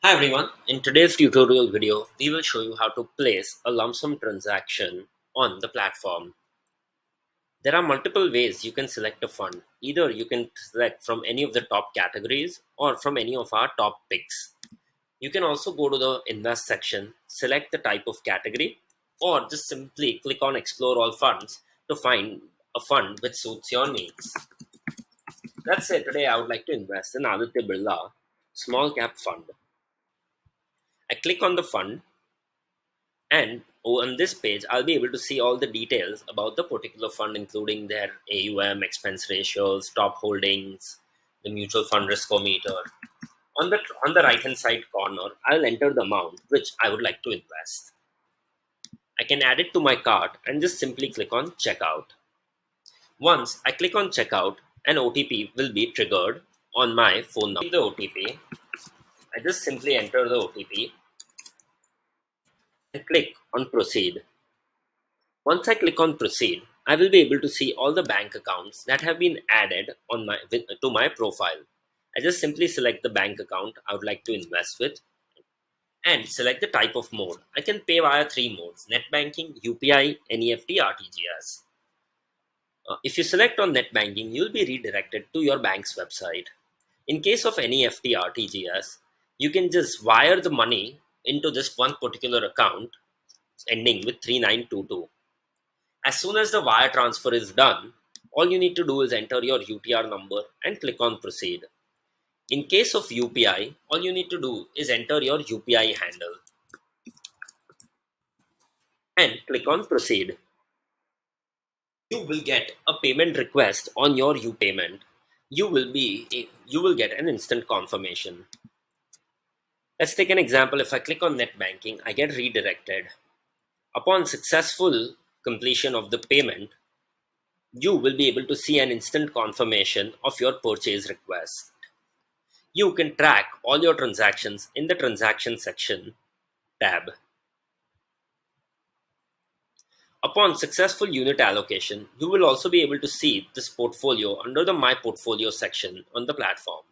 Hi everyone, in today's tutorial video, we will show you how to place a lump sum transaction on the platform. There are multiple ways you can select a fund. Either you can select from any of the top categories or from any of our top picks. You can also go to the invest section, select the type of category, or just simply click on explore all funds to find a fund which suits your needs. Let's say today I would like to invest in Aditya Birla small cap fund. I click on the fund, and on this page, I'll be able to see all the details about the particular fund, including their AUM, expense ratios, top holdings, the mutual fund risk-o-meter. On the right-hand side corner, I'll enter the amount which I would like to invest. I can add it to my cart and just simply click on checkout. Once I click on checkout, an OTP will be triggered on my phone number. The OTP, I just simply enter the OTP and click on proceed. Once I click on proceed, I will be able to see all the bank accounts that have been added to my profile. I just simply select the bank account I would like to invest with and select the type of mode. I can pay via three modes: net banking, UPI, NEFT, RTGS. If you select on net banking, you'll be redirected to your bank's website. In case of NEFT, RTGS, you can just wire the money into this one particular account ending with 3922. As soon as the wire transfer is done, all you need to do is enter your UTR number and click on proceed. In case of UPI, all you need to do is enter your UPI handle and click on proceed. You will get a payment request on your payment. You will get an instant confirmation. Let's take an example. If I click on net banking, I get redirected. Upon successful completion of the payment, you will be able to see an instant confirmation of your purchase request. You can track all your transactions in the transaction section tab. Upon successful unit allocation, you will also be able to see this portfolio under the My Portfolio section on the platform.